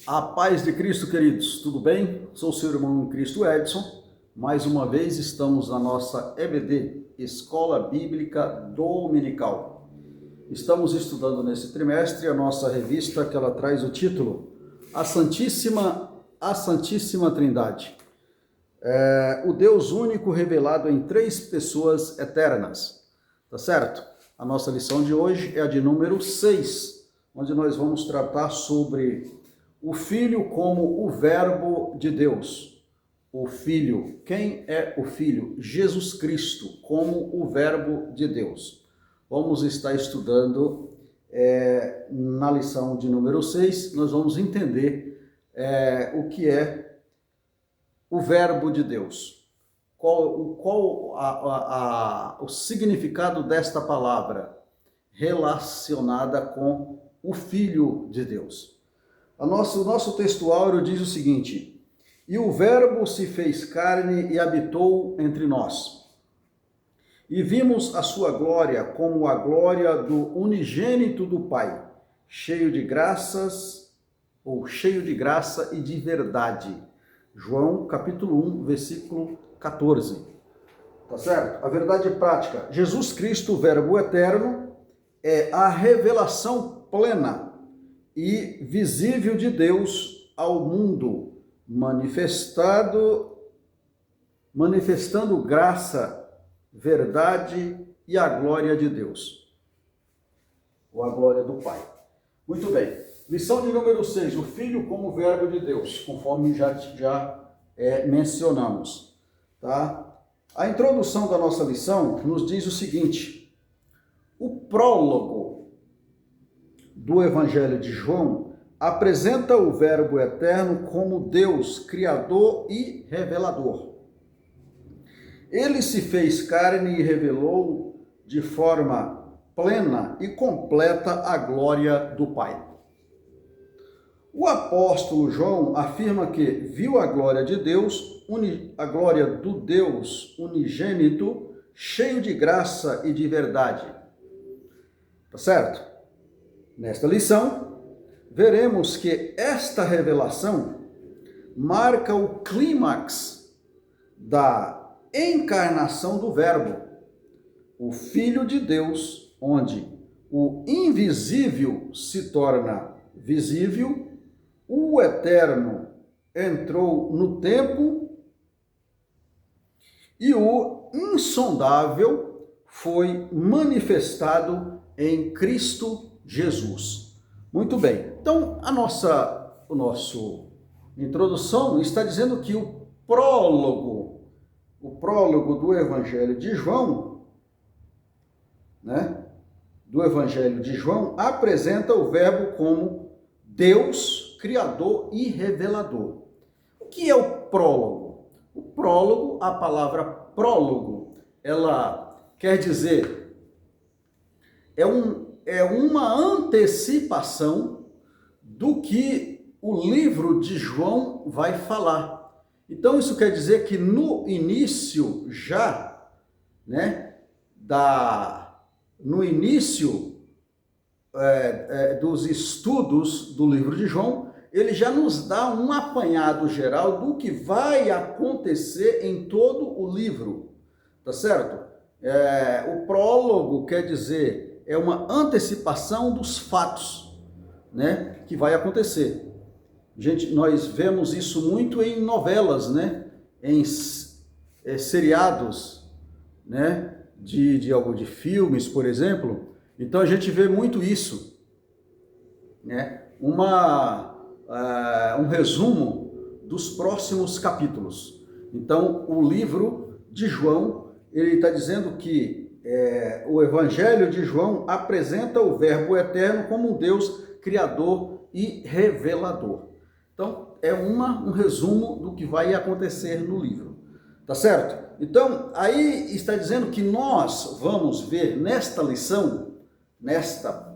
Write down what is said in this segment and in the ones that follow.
A paz de Cristo, queridos, tudo bem? Sou seu irmão em Cristo, Edson. Mais uma vez estamos na nossa EBD, Escola Bíblica Dominical. Estamos estudando nesse trimestre a nossa revista que ela traz o título A Santíssima Trindade. O Deus único revelado em três pessoas eternas, tá certo? A nossa lição de hoje é a de número 6, onde nós vamos tratar sobre o Filho como o Verbo de Deus. O Filho, quem é o Filho? Jesus Cristo, como o Verbo de Deus. Vamos estar estudando na lição de número 6, nós vamos entender o que é o Verbo de Deus. Qual o significado desta palavra relacionada com o Filho de Deus. O nosso texto áureo diz o seguinte: e o Verbo se fez carne e habitou entre nós. E vimos a sua glória como a glória do unigênito do Pai, cheio de graça e de verdade. João capítulo 1, versículo 14. Tá certo? A verdade prática. Jesus Cristo, o Verbo eterno, é a revelação plena e visível de Deus ao mundo, manifestando graça, verdade e a glória de Deus, ou a glória do Pai. Muito bem, lição de número 6, o Filho como Verbo de Deus, conforme já mencionamos, tá? A introdução da nossa lição nos diz o seguinte: o prólogo do Evangelho de João apresenta o Verbo eterno como Deus, Criador e Revelador. Ele se fez carne e revelou de forma plena e completa a glória do Pai. O apóstolo João afirma que viu a glória de Deus, a glória do Deus unigênito, cheio de graça e de verdade. Tá certo? Nesta lição, veremos que esta revelação marca o clímax da encarnação do Verbo, o Filho de Deus, onde o invisível se torna visível, o eterno entrou no tempo e o insondável foi manifestado em Cristo Jesus. Muito bem. Então, a nossa introdução está dizendo que o prólogo do Evangelho de João, do Evangelho de João, apresenta o Verbo como Deus, Criador e Revelador. O que é o prólogo? O prólogo, a palavra prólogo, ela quer dizer, é uma antecipação do que o livro de João vai falar. Então, isso quer dizer que no início dos estudos do livro de João, ele já nos dá um apanhado geral do que vai acontecer em todo o livro, tá certo? O prólogo quer dizer, é uma antecipação dos fatos, que vai acontecer. Gente, nós vemos isso muito em novelas, em seriados, de filmes, por exemplo. Então a gente vê muito isso, um resumo dos próximos capítulos. Então o livro de João, ele está dizendo que o Evangelho de João apresenta o Verbo eterno como um Deus criador e revelador. Então, é um resumo do que vai acontecer no livro. Tá certo? Então, aí está dizendo que nós vamos ver nesta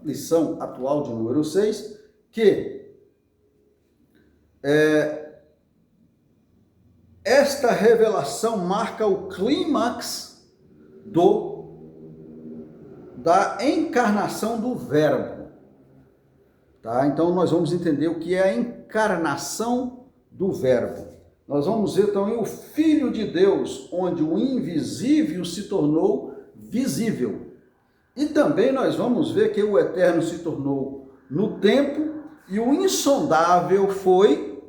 lição atual de número 6, que esta revelação marca o clímax da encarnação do Verbo. tá? Então nós vamos entender o que é a encarnação do Verbo. Nós vamos ver também o Filho de Deus, onde o invisível se tornou visível. E também nós vamos ver que o eterno se tornou no tempo e o insondável foi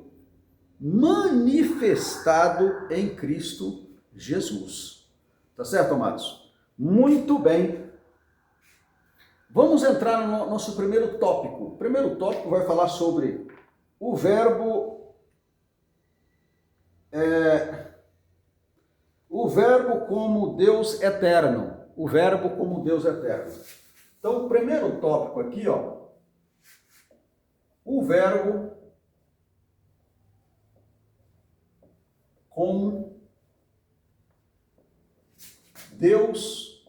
manifestado em Cristo Jesus. Tá certo, amados? Muito bem. Vamos entrar no nosso primeiro tópico. O primeiro tópico vai falar sobre o verbo como Deus eterno. O verbo como Deus eterno. Então, o primeiro tópico aqui, ó, o verbo como Deus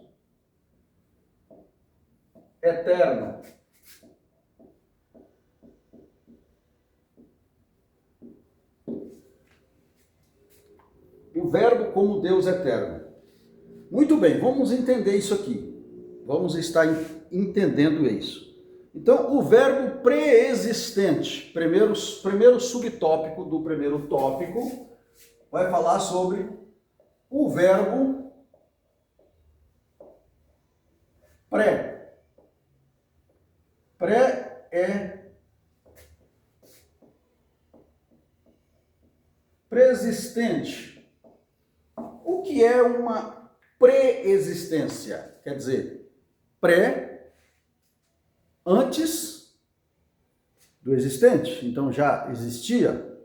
eterno. O verbo como Deus eterno. Muito bem, vamos entender isso aqui. Vamos estar entendendo isso. Então, o verbo pré-existente, primeiro subtópico do primeiro tópico, vai falar sobre o verbo pré. Pré é preexistente. O que é uma pré-existência? Quer dizer, pré, antes do existente. Então já existia.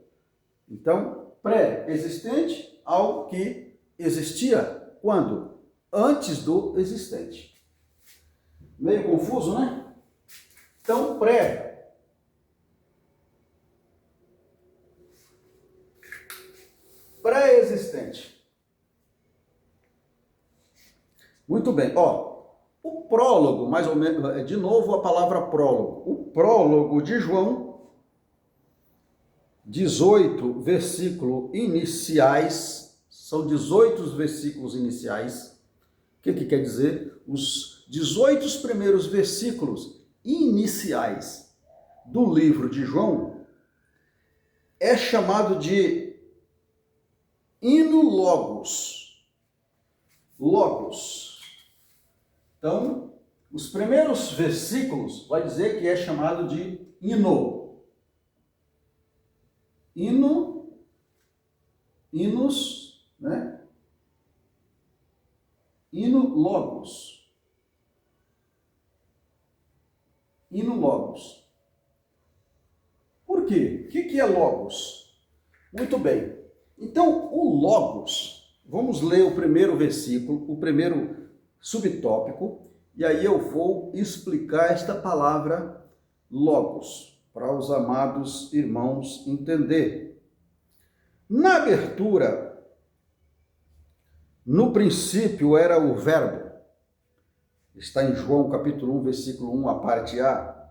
Então, pré-existente, algo que existia quando? Antes do existente. Meio confuso, né? Então, pré-existente. Muito bem, ó, o prólogo, mais ou menos, de novo a palavra prólogo. O prólogo de João 18 versículos iniciais, são 18 versículos iniciais. O que quer dizer? Os 18 primeiros versículos iniciais do livro de João é chamado de hino logos. Logos. Então, os primeiros versículos vai dizer que é chamado de hino. Hinos, né? Hino logos. Hino logos. Por quê? O que é logos? Muito bem. Então, o logos, vamos ler o primeiro versículo, o primeiro subtópico, e aí eu vou explicar esta palavra logos, para os amados irmãos entender. Na abertura, no princípio era o verbo, está em João capítulo 1, versículo 1, a parte A.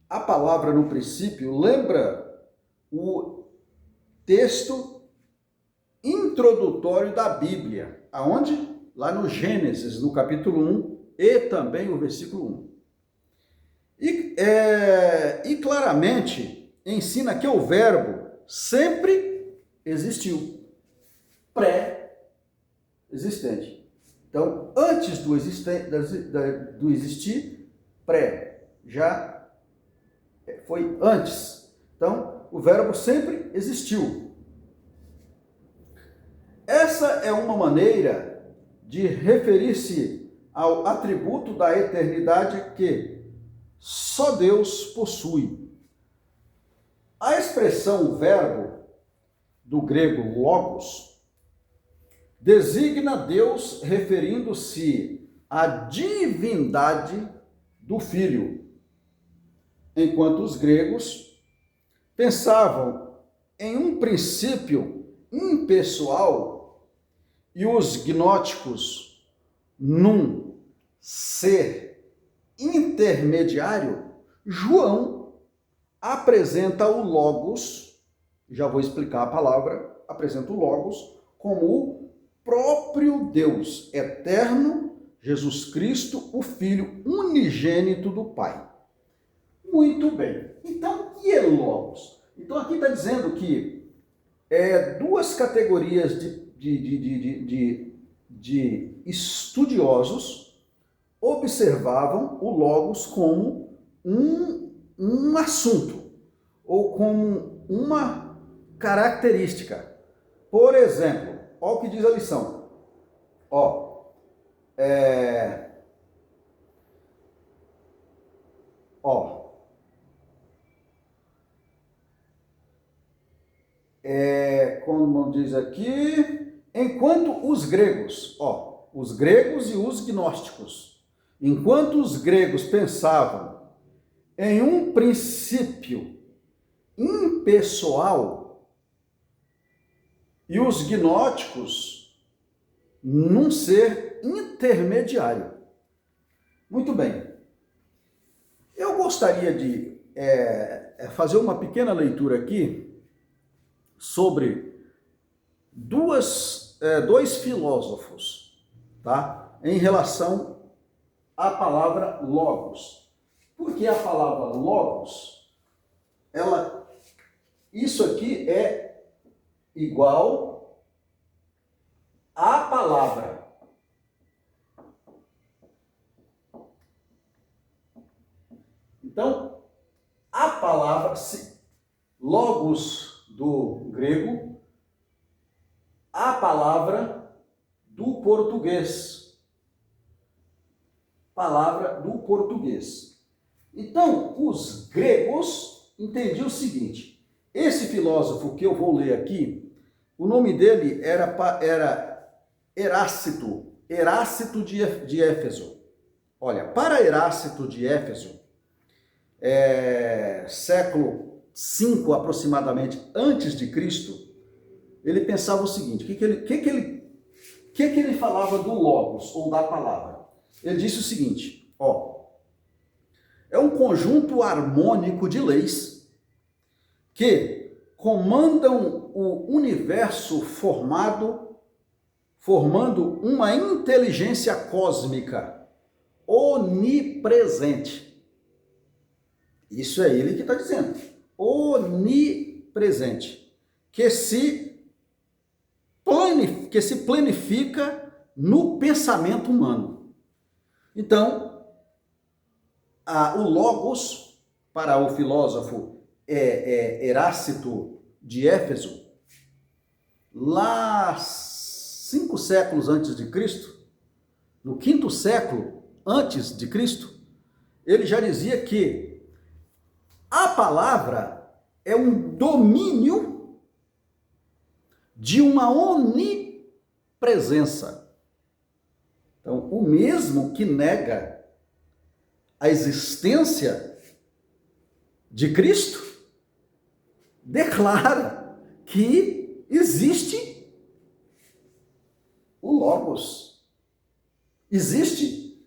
A palavra no princípio lembra o texto introdutório da Bíblia, aonde? Lá no Gênesis, no capítulo 1, e também o versículo 1. E claramente ensina que o verbo sempre existiu, pré-existente. Então, antes do existir, pré, já foi antes. Então, o verbo sempre existiu. Essa é uma maneira de referir-se ao atributo da eternidade que só Deus possui. A expressão verbo, do grego logos, designa Deus referindo-se à divindade do Filho, enquanto os gregos pensavam em um princípio impessoal e os gnósticos num ser intermediário. João apresenta o Logos, já vou explicar a palavra, apresenta o Logos como o próprio Deus eterno, Jesus Cristo, o Filho unigênito do Pai. Muito bem. Então, o que é Logos? Então, aqui está dizendo que duas categorias de estudiosos observavam o Logos como um assunto ou como uma característica. Por exemplo, olha o que diz a lição. Ó, como diz aqui, enquanto os gregos, os gregos e os gnósticos, enquanto os gregos pensavam em um princípio impessoal e os gnósticos num ser intermediário. Muito bem. Eu gostaria de fazer uma pequena leitura aqui sobre dois filósofos, tá? Em relação à palavra logos. Porque a palavra logos, isso aqui é igual à palavra. Então, a palavra logos do grego, a palavra do português. Palavra do português. Então, os gregos entendiam o seguinte: esse filósofo que eu vou ler aqui, o nome dele era Erácito de Éfeso. Olha, para Erácito de Éfeso, século V aproximadamente antes de Cristo, ele pensava o seguinte: o que ele falava do logos ou da palavra? Ele disse o seguinte: é um conjunto harmônico de leis que comandam o universo formando uma inteligência cósmica onipresente. Isso é ele que está dizendo. Onipresente. Que se planifica no pensamento humano. Então, o Logos, para o filósofo Erácito de Éfeso, lá 5 séculos antes de Cristo, no 5º século antes de Cristo, ele já dizia que a palavra é um domínio de uma onipresença. Então, o mesmo que nega a existência de Cristo, declara que existe o Logos. Existe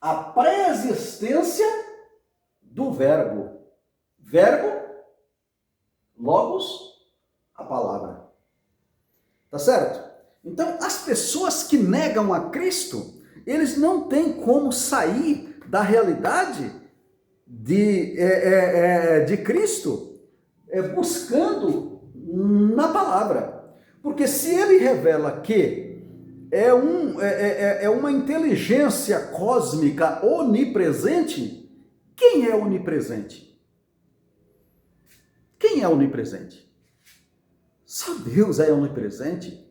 a pré-existência do Verbo. Verbo, Logos, a palavra. Tá certo? Então, as pessoas que negam a Cristo, eles não têm como sair da realidade de Cristo buscando na palavra. Porque se ele revela que é uma inteligência cósmica onipresente, quem é onipresente? Quem é onipresente? Só Deus é onipresente.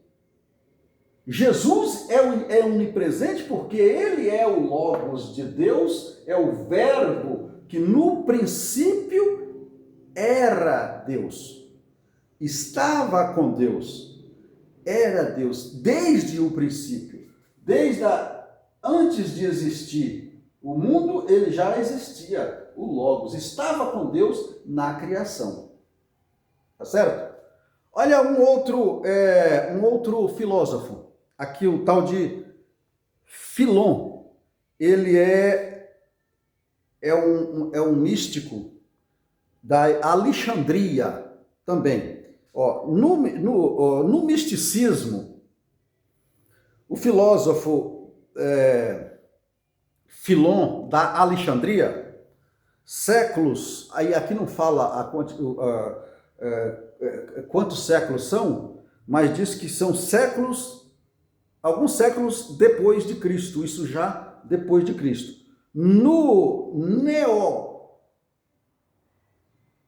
Jesus é onipresente porque ele é o Logos de Deus, é o Verbo que no princípio era Deus, estava com Deus, era Deus desde o princípio, antes de existir o mundo, ele já existia, o Logos, estava com Deus na criação. Tá certo? Olha um outro filósofo, aqui o tal de Filon. Ele é um místico da Alexandria também. No misticismo, o filósofo Filon da Alexandria séculos, aí aqui não fala quantos séculos são, mas diz que são séculos, alguns séculos depois de Cristo, isso já depois de Cristo. No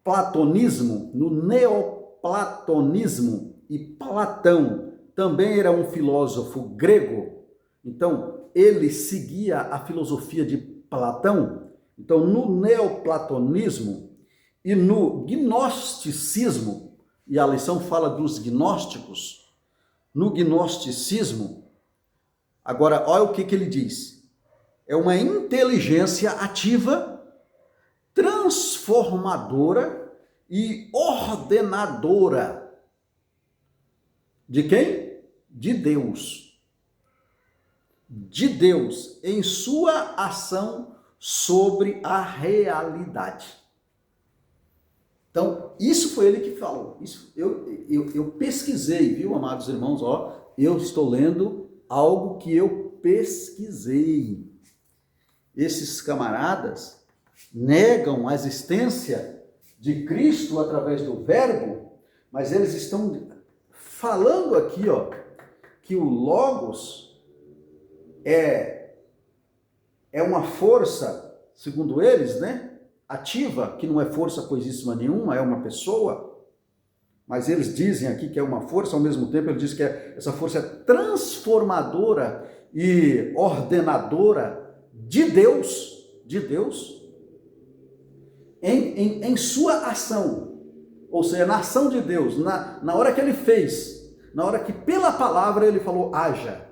neoplatonismo, e Platão também era um filósofo grego, então ele seguia a filosofia de Platão. Então, no neoplatonismo e no gnosticismo, e a lição fala dos gnósticos, no gnosticismo, agora olha o que ele diz: é uma inteligência ativa, transformadora e ordenadora. De quem? De Deus. De Deus, em sua ação sobre a realidade. Então, isso foi ele que falou. Isso, eu pesquisei, viu, amados irmãos? Ó, eu estou lendo algo que eu pesquisei. Esses camaradas negam a existência de Cristo através do Verbo, mas eles estão falando aqui, ó, que o Logos é uma força, segundo eles, né, ativa, que não é força coisíssima nenhuma, é uma pessoa, mas eles dizem aqui que é uma força, ao mesmo tempo ele diz que essa força é transformadora e ordenadora de Deus, em sua ação. Ou seja, na ação de Deus, na hora que ele fez, na hora que pela palavra ele falou, haja.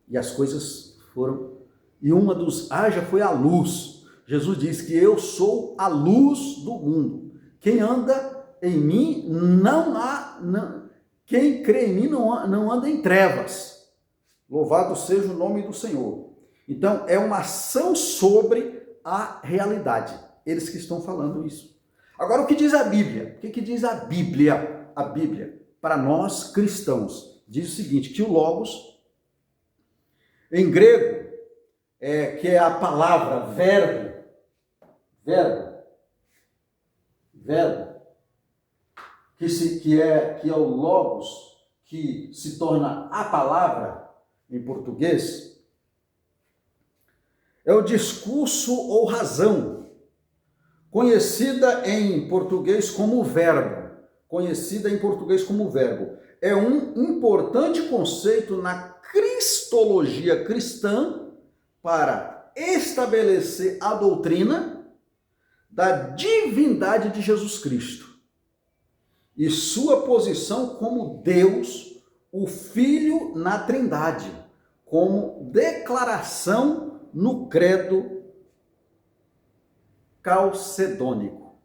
E as coisas foram, e uma dos haja foi a luz. Jesus diz que eu sou a luz do mundo. Quem anda em mim quem crê em mim não anda em trevas. Louvado seja o nome do Senhor. Então, é uma ação sobre a realidade. Eles que estão falando isso. Agora, o que diz a Bíblia? O que diz a Bíblia? A Bíblia, para nós cristãos, diz o seguinte, que o Logos, em grego, que é a palavra verbo, que é o Logos, que se torna a palavra em português, é o discurso ou razão, conhecida em português como verbo. É um importante conceito na cristologia cristã para estabelecer a doutrina da divindade de Jesus Cristo e sua posição como Deus, o Filho na Trindade, como declaração no credo calcedônico.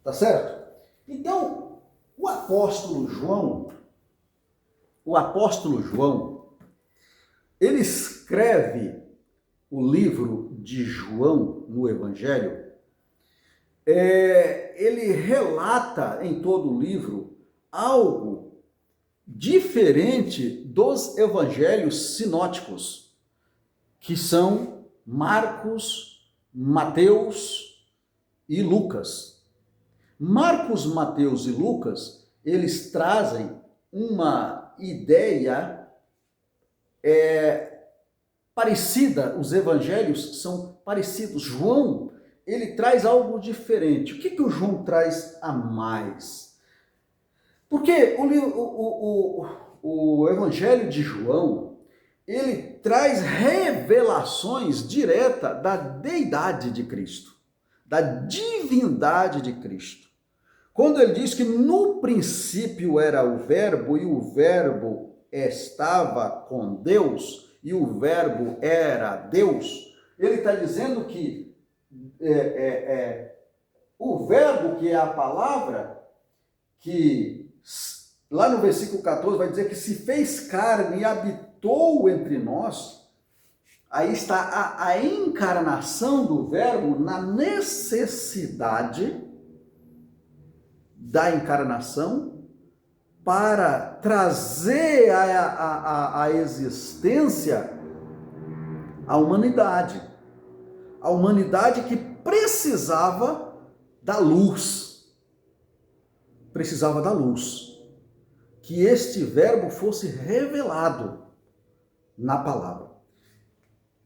Tá certo? Então, o apóstolo João, ele escreve o livro de João no Evangelho, ele relata em todo o livro algo diferente dos evangelhos sinóticos, que são Marcos, Mateus e Lucas. Marcos, Mateus e Lucas, eles trazem uma ideia parecida, os evangelhos são parecidos. João, ele traz algo diferente. O que o João traz a mais? Porque o evangelho de João, ele traz revelações diretas da deidade de Cristo, da divindade de Cristo. Quando ele diz que no princípio era o Verbo e o Verbo estava com Deus e o Verbo era Deus, ele está dizendo que o Verbo, que é a palavra, que lá no versículo 14 vai dizer que se fez carne e habitou entre nós, aí está a encarnação do Verbo na necessidade da encarnação para trazer a existência a humanidade. a humanidade que precisava da luz. Precisava da luz. Que este verbo fosse revelado na palavra.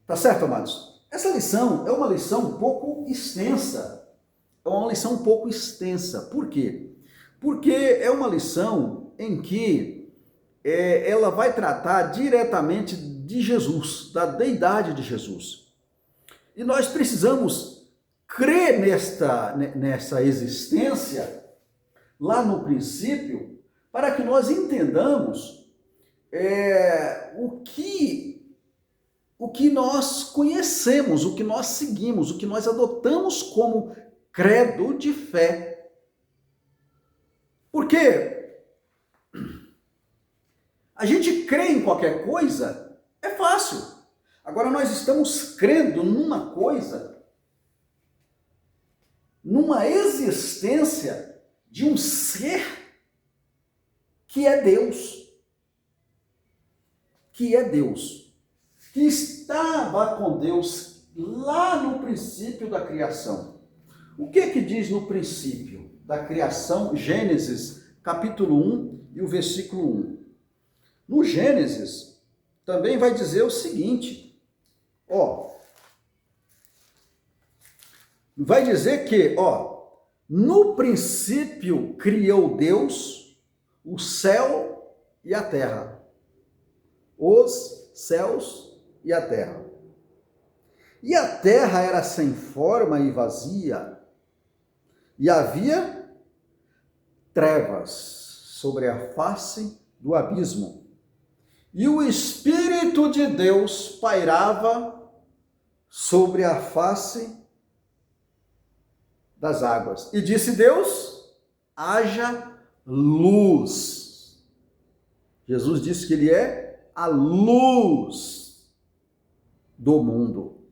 Tá certo, amados? Essa lição é uma lição um pouco extensa. É uma lição um pouco extensa. Por quê? Porque é uma lição em que ela vai tratar diretamente de Jesus, da deidade de Jesus. E nós precisamos crer nessa existência lá no princípio, para que nós entendamos o que nós conhecemos, o que nós seguimos, o que nós adotamos como credo de fé. Porque a gente crê em qualquer coisa, é fácil. Agora nós estamos crendo numa coisa, numa existência de um ser que é Deus. Que é Deus. Que estava com Deus lá no princípio da criação. O que diz no princípio da criação? Gênesis, capítulo 1 e o versículo 1. No Gênesis, também vai dizer o seguinte, vai dizer que, no princípio criou Deus o céu e a terra. Os céus e a terra. E a terra era sem forma e vazia, e havia trevas sobre a face do abismo. E o Espírito de Deus pairava sobre a face das águas. E disse Deus, haja luz. Jesus disse que ele é a luz do mundo.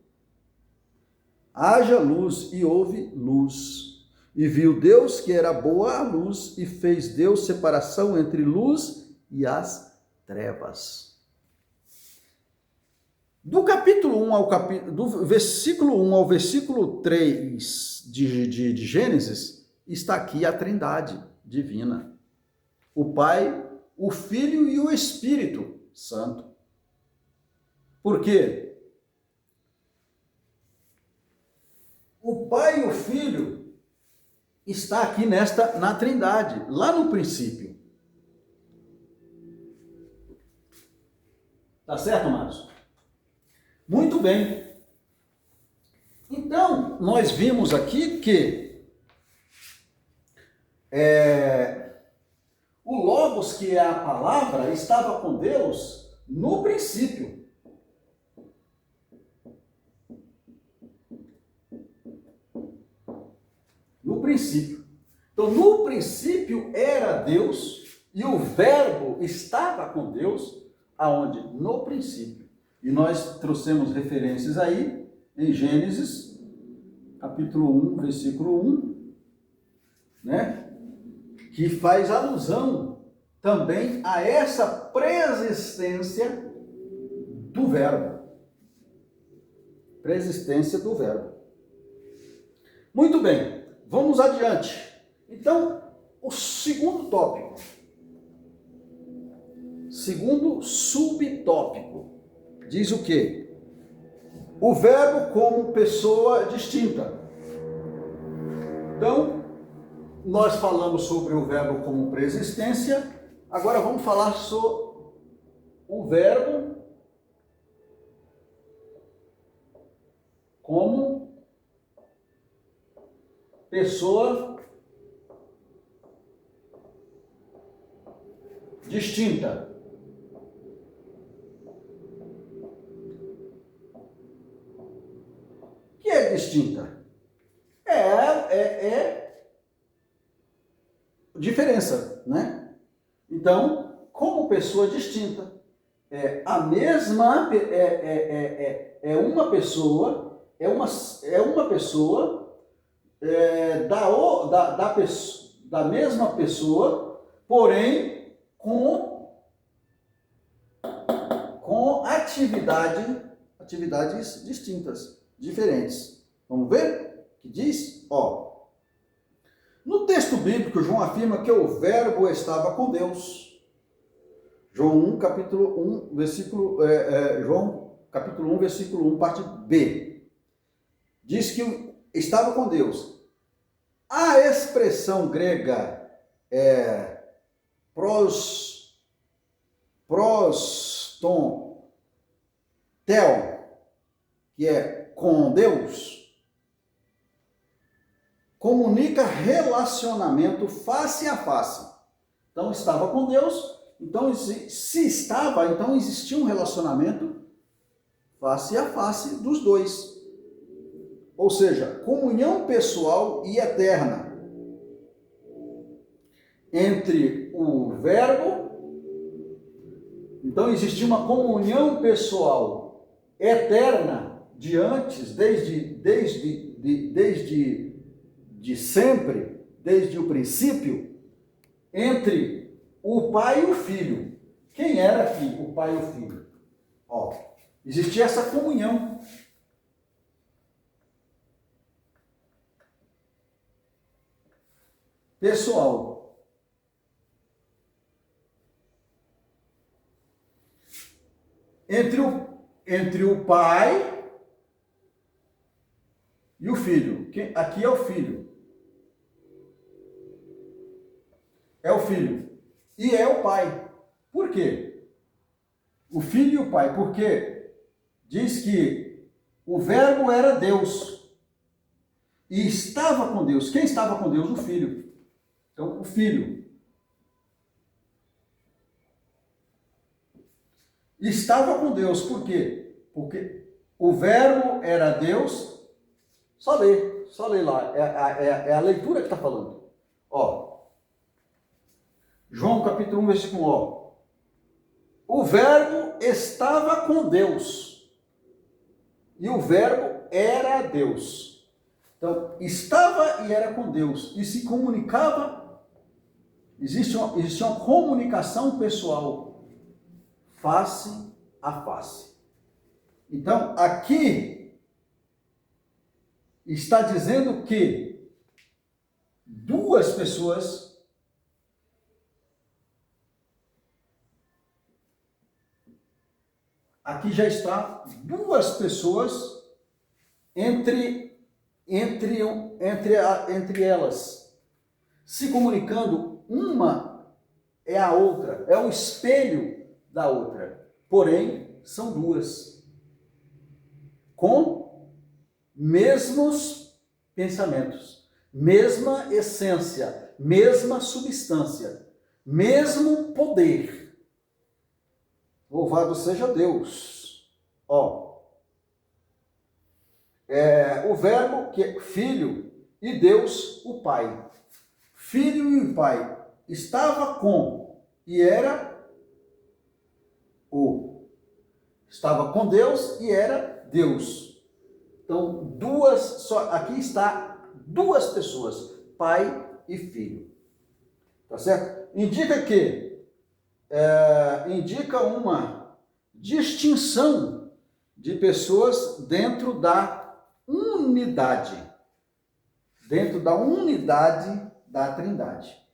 Haja luz, e houve luz. E viu Deus que era boa a luz, e fez Deus separação entre luz e as trevas. Do versículo 1 ao versículo 3 de Gênesis, está aqui a Trindade divina. O Pai, o Filho e o Espírito Santo. Por quê? O Pai e o Filho está aqui na Trindade, lá no princípio. Tá certo, amados? Muito bem. Então, nós vimos aqui que o Logos, que é a palavra, estava com Deus no princípio. No princípio. Então, no princípio era Deus e o Verbo estava com Deus, aonde? No princípio. E nós trouxemos referências aí em Gênesis, capítulo 1, versículo 1, né? Que faz alusão também a essa preexistência do Verbo. Preexistência do Verbo. Muito bem, vamos adiante. Então, o segundo tópico. Segundo subtópico. Diz o quê? O verbo como pessoa distinta. Então, nós falamos sobre o verbo como preexistência, agora vamos falar sobre o verbo como pessoa distinta. O que é distinta? Diferença, né? Então, como pessoa distinta, a mesma uma pessoa da mesma pessoa, porém com atividades distintas. diferentes. Vamos ver o que diz? Ó, no texto bíblico, João afirma que o verbo estava com Deus. João 1, capítulo 1, João capítulo 1, versículo 1, parte B. Diz que estava com Deus. A expressão grega proston tel, que é com Deus, comunica relacionamento face a face. Então estava com Deus, então se estava, então existia um relacionamento face a face dos dois. Ou seja, comunhão pessoal e eterna entre o verbo. Então existia uma comunhão pessoal eterna de antes, desde sempre, desde o princípio, entre o pai e o filho. Quem era aqui o pai e o filho? Ó, existia essa comunhão. Pessoal, entre o pai e o filho. Aqui é o filho. É o filho. E é o pai. Por quê? O filho e o pai. Porque diz que o verbo era Deus. E estava com Deus. Quem estava com Deus? O filho. Então, o filho estava com Deus. Por quê? Porque o verbo era Deus. Só lê lá. É a leitura que está falando. Ó, João capítulo 1, versículo 1. Ó, o verbo estava com Deus. E o verbo era Deus. Então, estava e era com Deus. E se comunicava. Existe uma comunicação pessoal, face a face. Então, aqui está dizendo que duas pessoas aqui já está duas pessoas entre elas se comunicando. Uma é a outra, é o espelho da outra. Porém, são duas. Com mesmos pensamentos, mesma essência, mesma substância, mesmo poder. Louvado seja Deus. Ó, o verbo que é filho e Deus, o Pai. Filho e o Pai estava com e era estava com Deus e era Deus. Então, aqui está duas pessoas, pai e filho. Tá certo? Indica uma distinção de pessoas dentro da unidade da Trindade.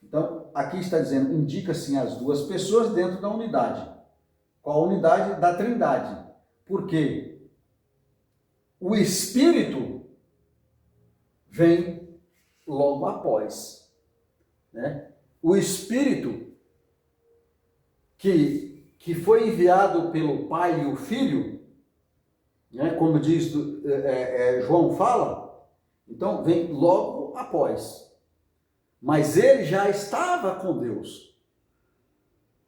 Então, aqui está dizendo, indica-se as duas pessoas dentro da unidade. Qual a unidade? Da Trindade. Porque o Espírito vem logo após. Né? O Espírito que foi enviado pelo Pai e o Filho, né? Como diz João fala, então vem logo após. Mas ele já estava com Deus.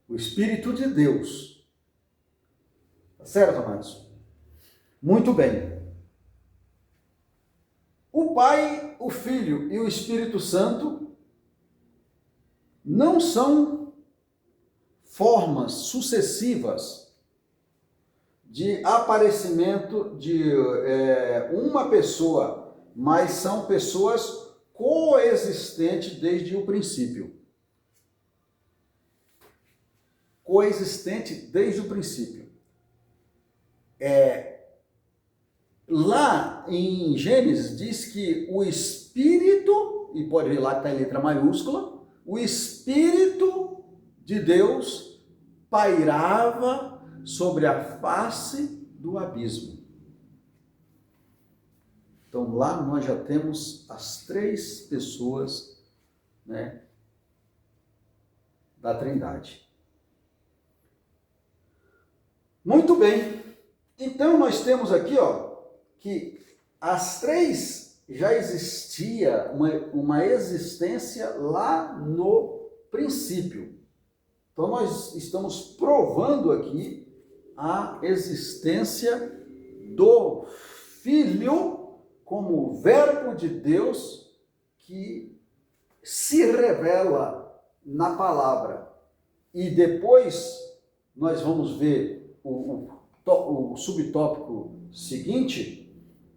O Espírito de Deus. Tá certo, amados? Muito bem. O Pai, o Filho e o Espírito Santo não são formas sucessivas de aparecimento de uma pessoa, mas são pessoas coexistentes desde o princípio. Coexistente desde o princípio. lá em Gênesis diz que o Espírito, e pode ver lá que está em letra maiúscula, o Espírito de Deus pairava sobre a face do abismo. Então lá nós já temos as três pessoas, né, da Trindade. Muito bem. Então nós temos aqui, que as três já existia uma existência lá no princípio. Então nós estamos provando aqui a existência do Filho como Verbo de Deus que se revela na palavra. E depois nós vamos ver o subtópico seguinte,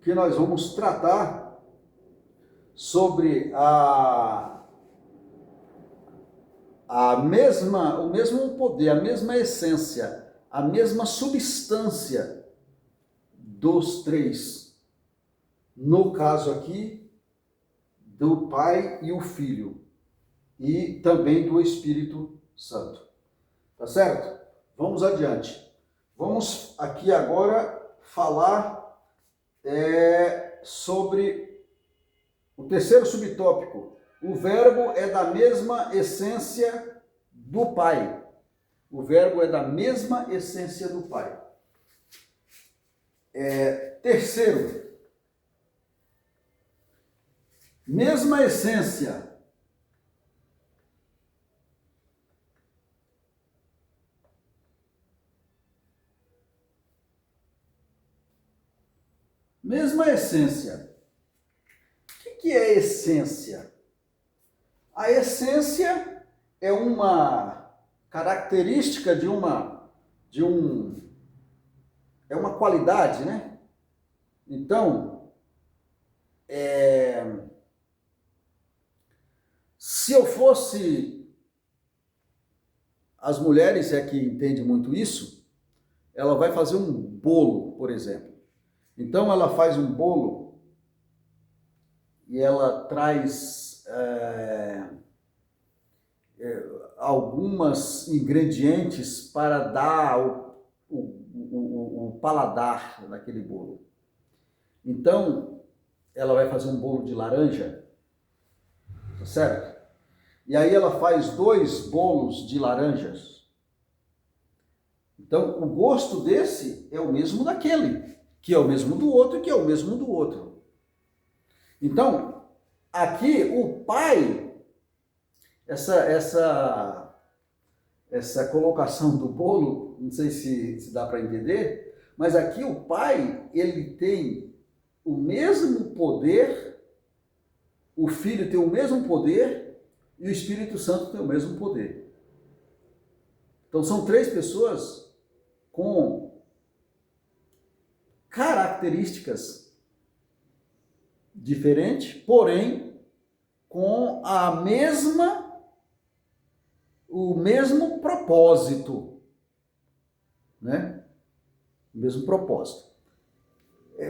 que nós vamos tratar sobre o mesmo poder, a mesma essência, a mesma substância dos três. No caso aqui, do Pai e o Filho, e também do Espírito Santo. Tá certo? Vamos adiante. Vamos aqui agora falar sobre o terceiro subtópico. O verbo é da mesma essência do Pai. O verbo é da mesma essência do Pai. Terceiro, mesma essência. Mesma essência. O que é essência? A essência é uma característica é uma qualidade, né? Então, se eu fosse, as mulheres é que entendem muito isso, ela vai fazer um bolo, por exemplo. Então ela faz um bolo e ela traz alguns ingredientes para dar o paladar daquele bolo. Então ela vai fazer um bolo de laranja, tá certo? E aí ela faz 2 bolos de laranjas. Então o gosto desse é o mesmo daquele, que é o mesmo do outro, que é o mesmo do outro. Então, aqui o Pai, essa colocação do bolo, não sei se dá para entender, mas aqui o Pai, ele tem o mesmo poder, o Filho tem o mesmo poder e o Espírito Santo tem o mesmo poder. Então são 3 pessoas com características diferentes, porém com o mesmo propósito, né? O mesmo propósito.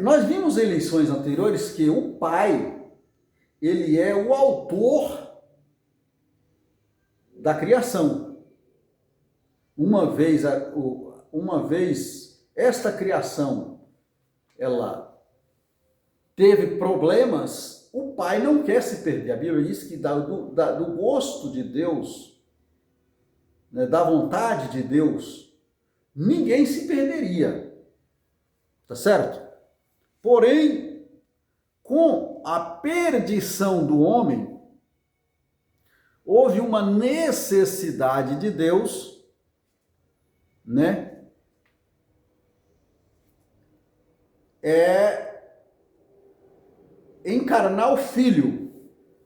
Nós vimos em lições anteriores que o Pai, ele é o autor da criação. Uma vez esta criação ela teve problemas, o Pai não quer se perder. A Bíblia diz que do gosto de Deus, né, da vontade de Deus, ninguém se perderia. Tá certo? Porém, com a perdição do homem, houve uma necessidade de Deus, né? Encarnar o Filho,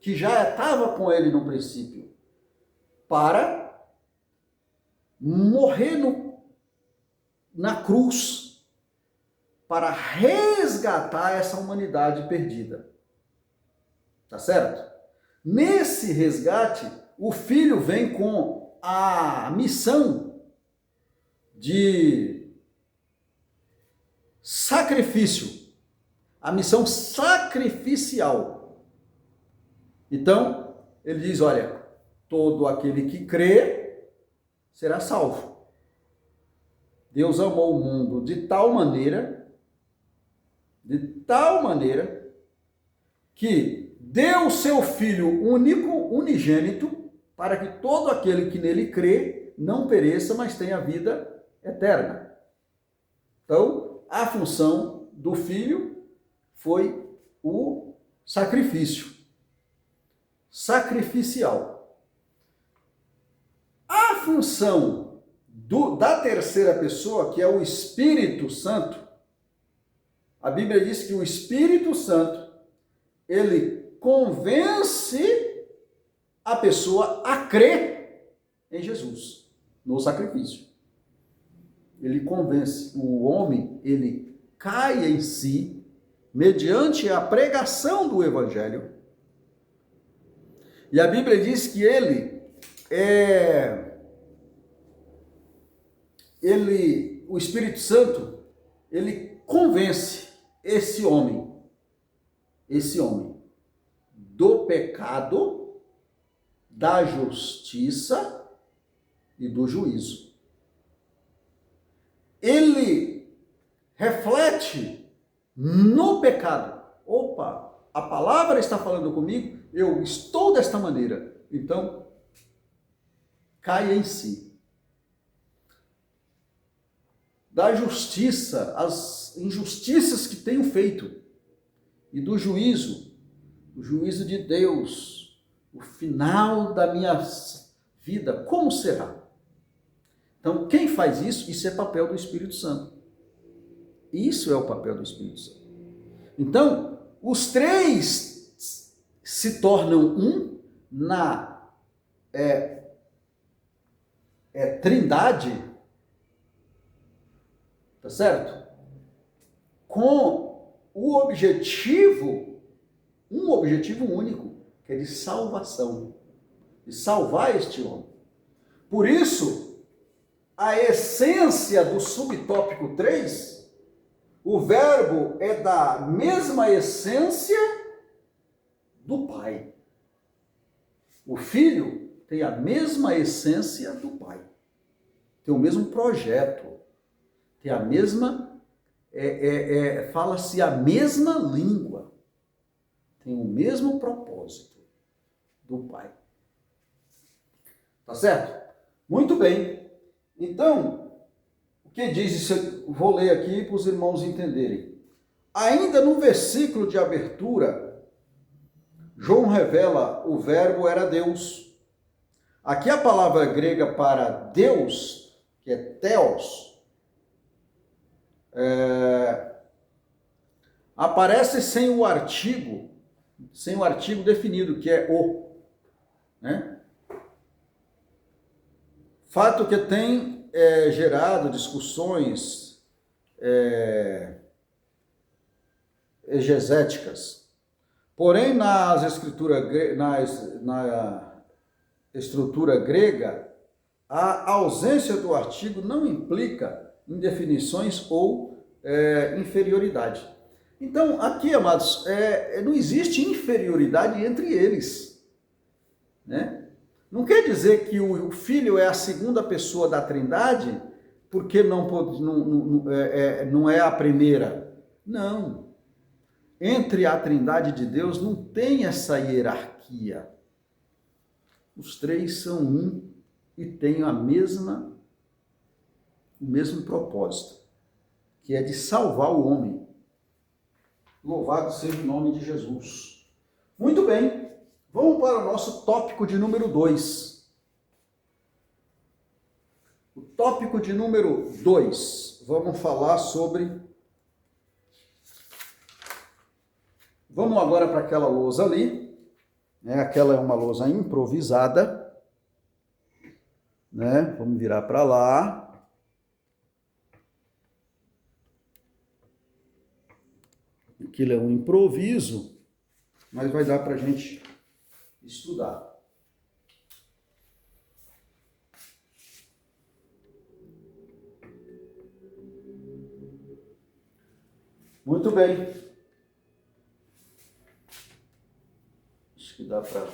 que já estava com ele no princípio, para morrer na cruz, para resgatar essa humanidade perdida. Tá certo? Nesse resgate, o Filho vem com a missão de sacrifício. a missão sacrificial. Então, ele diz, olha, todo aquele que crê será salvo. Deus amou o mundo de tal maneira, que deu o seu Filho único, unigênito, para que todo aquele que nele crê não pereça, mas tenha vida eterna. Então, a função do Filho foi o sacrifício. Sacrificial. A função da terceira pessoa, que é o Espírito Santo, a Bíblia diz que o Espírito Santo, ele convence a pessoa a crer em Jesus, no sacrifício. Ele convence o homem, ele cai em si, mediante a pregação do Evangelho. E a Bíblia diz que o Espírito Santo, ele convence esse homem do pecado, da justiça e do juízo. Ele reflete no pecado. Opa, a palavra está falando comigo, eu estou desta maneira. Então, caia em si. Da justiça, as injustiças que tenho feito. E do juízo, o juízo de Deus, o final da minha vida, como será? Então, quem faz isso? Isso é papel do Espírito Santo. Isso é o papel do Espírito Santo. Então, os três se tornam um na trindade, tá certo? Com o objetivo, um objetivo único, que é de salvação, de salvar este homem. Por isso, a essência do subtópico 3, o verbo é da mesma essência do Pai. O Filho tem a mesma essência do Pai. Tem o mesmo projeto. Tem a mesma... fala-se a mesma língua. Tem o mesmo propósito do Pai. Tá certo? Muito bem. Então, o que diz isso? Vou ler aqui para os irmãos entenderem. Ainda no versículo de abertura, João revela o verbo era Deus. Aqui a palavra grega para Deus, que é theos, aparece sem o artigo definido, que é o, né? Fato que tem gerado discussões exegéticas. Porém, na estrutura grega, a ausência do artigo não implica indefinições ou inferioridade. Então, aqui, amados, não existe inferioridade entre eles, né? Não quer dizer que o Filho é a segunda pessoa da Trindade, porque não é a primeira. Não. Entre a Trindade de Deus não tem essa hierarquia. Os três são um e têm o mesmo propósito, que é de salvar o homem. Louvado seja o nome de Jesus. Muito bem. Vamos para o nosso tópico de número 2. O tópico de número 2. Vamos falar sobre... Vamos agora para aquela lousa ali. Né? Aquela é uma lousa improvisada. Né? Vamos virar para lá. Aquilo é um improviso, mas vai dar para a gente estudar. Muito bem. Acho que dá para...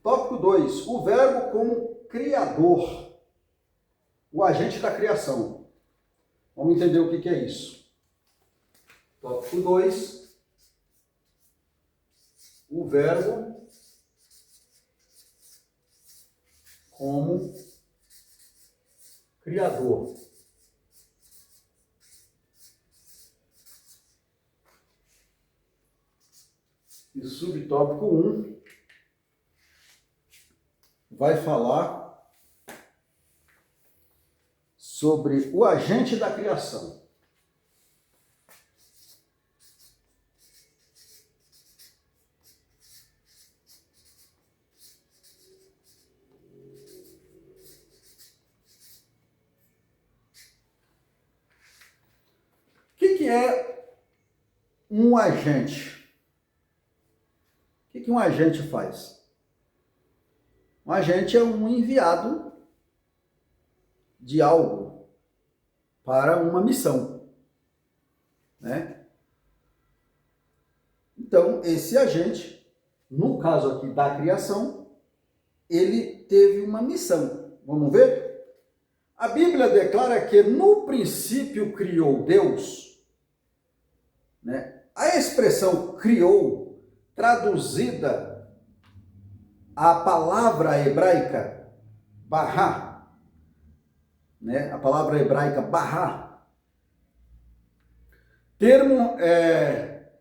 Tópico 2. O verbo como criador. O agente da criação. Vamos entender o que é isso. Tópico 2. O verbo como criador. E subtópico 1 vai falar sobre o agente da criação. O que é um agente? O que um agente faz? Um agente é um enviado de algo para uma missão, né? Então, esse agente, no caso aqui da criação, ele teve uma missão. Vamos ver? A Bíblia declara que no princípio criou Deus, né? A expressão criou, traduzida a palavra hebraica bará, né? A palavra hebraica bará, termo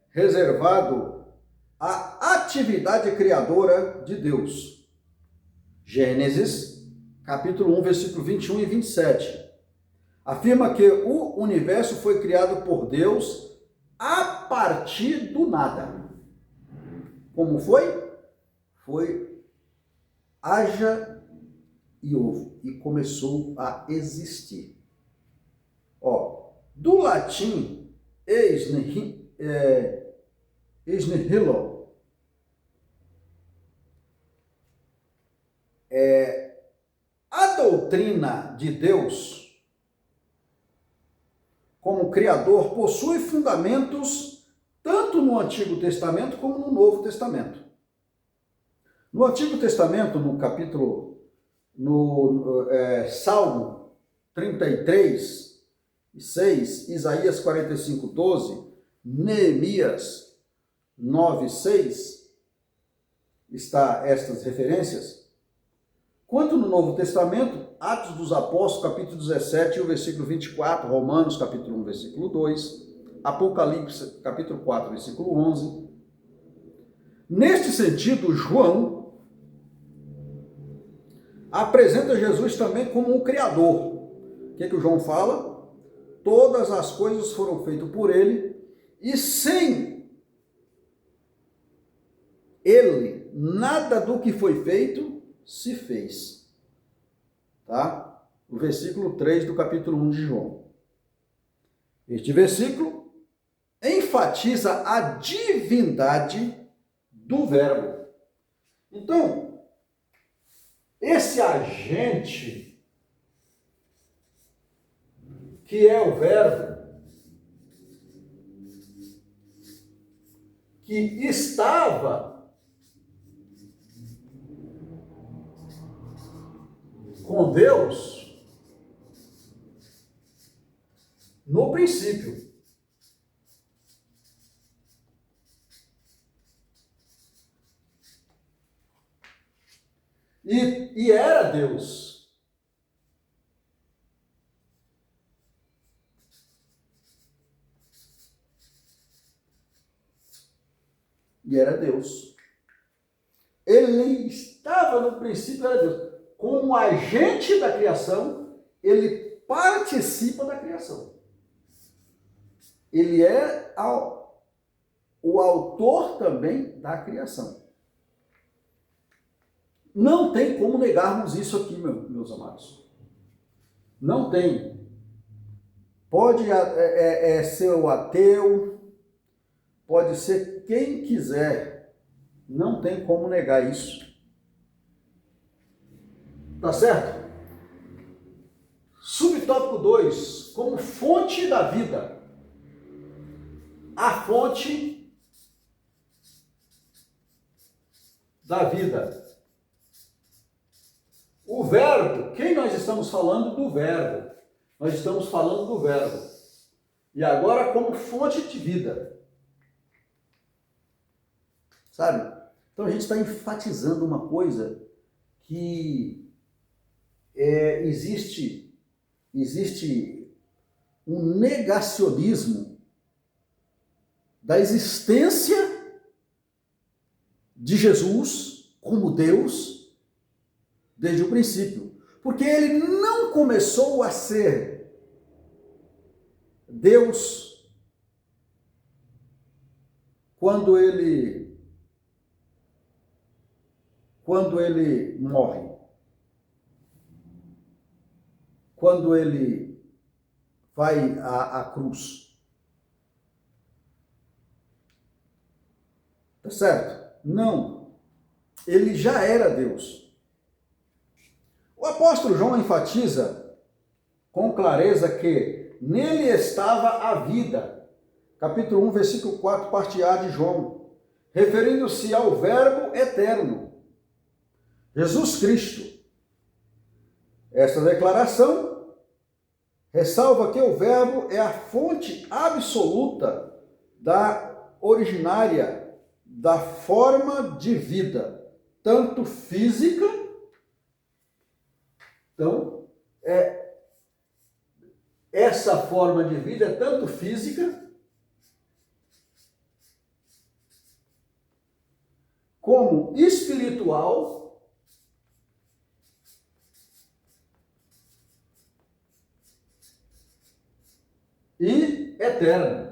reservado à atividade criadora de Deus. Gênesis, capítulo 1, versículo 21 e 27. Afirma que o universo foi criado por Deus a partir do nada. Como foi? Foi haja e houve, e começou a existir. Do latim, eis nihilo, a doutrina de Deus como Criador possui fundamentos tanto no Antigo Testamento como no Novo Testamento. No Antigo Testamento, Salmo 33, 6, Isaías 45, 12, Neemias 9, 6, está estas referências. Quanto no Novo Testamento, Atos dos Apóstolos, capítulo 17, o versículo 24, Romanos, capítulo 1, versículo 2, Apocalipse, capítulo 4, versículo 11. Neste sentido, João apresenta Jesus também como um Criador. O que o João fala? Todas as coisas foram feitas por ele, e sem ele, nada do que foi feito se fez. Tá? O versículo 3 do capítulo 1 de João. Este versículo enfatiza a divindade do Verbo. Então, esse agente, que é o Verbo, que estava com Deus no princípio. E era Deus. E era Deus. Ele estava no princípio, era Deus. Como agente da criação, ele participa da criação. Ele é o autor também da criação. Não tem como negarmos isso aqui, meus amados. Não tem. Pode ser o ateu, pode ser quem quiser. Não tem como negar isso. Tá certo? Subtópico 2, como fonte da vida. A fonte da vida. O verbo, quem nós estamos falando do verbo? Nós estamos falando do verbo. E agora como fonte de vida. Sabe? Então a gente está enfatizando uma coisa que existe um negacionismo da existência de Jesus como Deus desde o princípio. Porque ele não começou a ser Deus quando ele morre, quando ele vai à cruz. Tá certo? Não. Ele já era Deus. O apóstolo João enfatiza com clareza que nele estava a vida. Capítulo 1, versículo 4, parte A de João. Referindo-se ao verbo eterno, Jesus Cristo. Esta declaração ressalva que o verbo é a fonte absoluta originária da forma de vida, tanto física, então, essa forma de vida é tanto física, como espiritual, e eterna.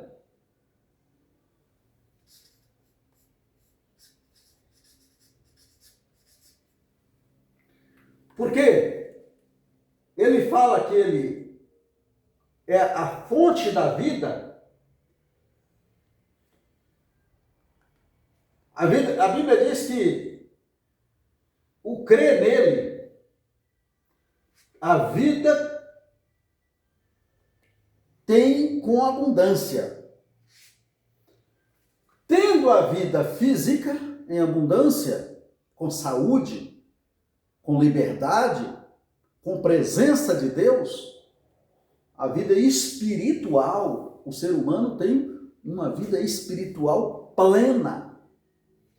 Porque ele fala que ele é a fonte da vida. A Bíblia diz que o crer nele, a vida tem com abundância. Tendo a vida física em abundância, com saúde, com liberdade, com presença de Deus, a vida espiritual, o ser humano tem uma vida espiritual plena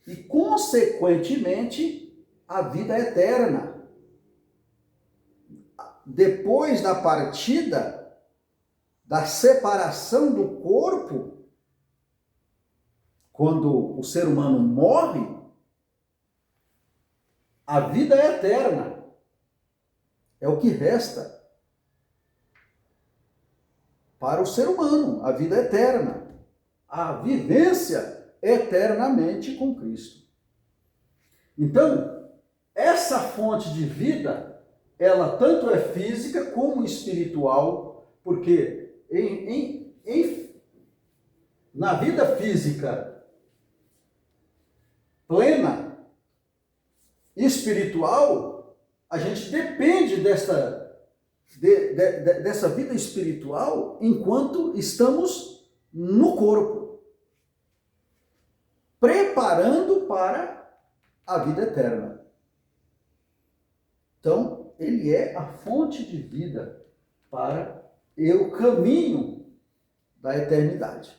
e, consequentemente, a vida eterna. Depois da partida, da separação do corpo, quando o ser humano morre, a vida é eterna. É o que resta para o ser humano, a vida eterna, a vivência eternamente com Cristo. Então, essa fonte de vida, ela tanto é física como espiritual, porque na vida física plena, espiritual, a gente depende dessa vida espiritual enquanto estamos no corpo, preparando para a vida eterna. Então, ele é a fonte de vida para o caminho da eternidade.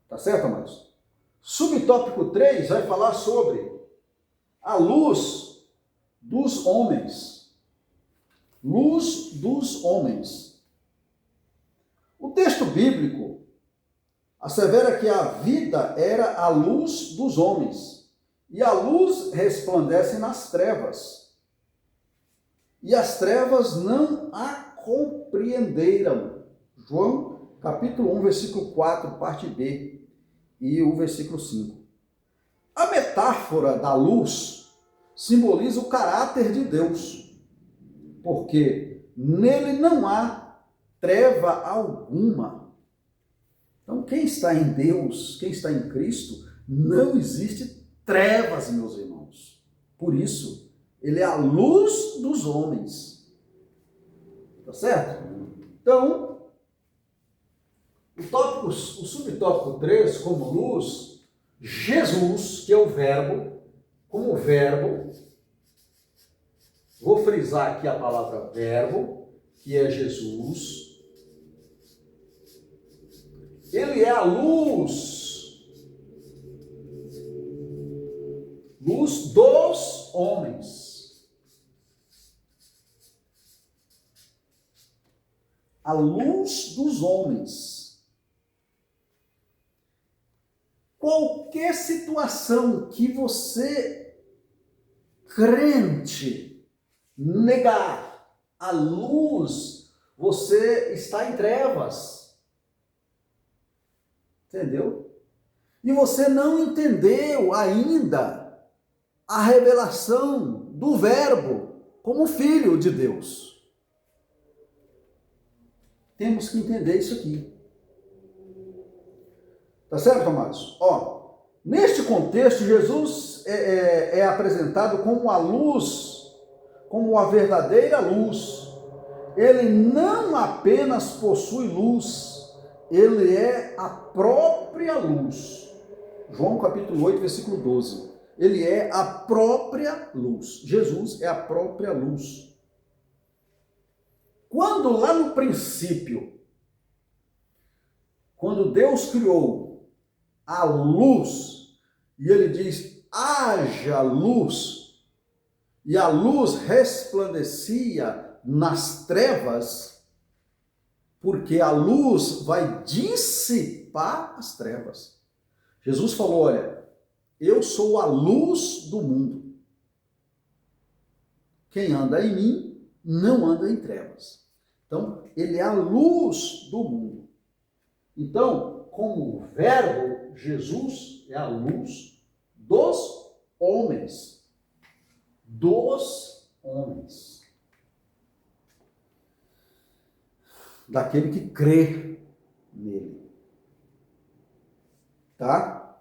Tá certo, amados? Subtópico 3 vai falar sobre a luz dos homens. Luz dos homens. O texto bíblico assevera que a vida era a luz dos homens, e a luz resplandece nas trevas, e as trevas não a compreenderam. João, capítulo 1, versículo 4, parte B, e o versículo 5. A metáfora da luz simboliza o caráter de Deus, porque nele não há treva alguma. Então, quem está em Deus, quem está em Cristo, não existe trevas, meus irmãos. Por isso, ele é a luz dos homens. Tá certo? Então, o subtópico 3, como luz, Jesus, que é o verbo, como verbo, vou frisar aqui a palavra verbo, que é Jesus. Ele é a luz dos homens. A luz dos homens. Qualquer situação que você, crente, negar a luz, você está em trevas. Entendeu? E você não entendeu ainda a revelação do Verbo como Filho de Deus. Temos que entender isso aqui. Tá certo, amados? Ó, neste contexto, Jesus é apresentado como a luz, como a verdadeira luz. Ele não apenas possui luz, ele é a própria luz. João capítulo 8, versículo 12. Ele é a própria luz. Jesus é a própria luz. Quando lá no princípio, quando Deus criou a luz, e ele diz, haja luz, e a luz resplandecia nas trevas, porque a luz vai dissipar as trevas. Jesus falou, olha, eu sou a luz do mundo. Quem anda em mim não anda em trevas. Então, ele é a luz do mundo. Então, como verbo, Jesus é a luz dos homens. Dos homens. Daquele que crê nele. Tá?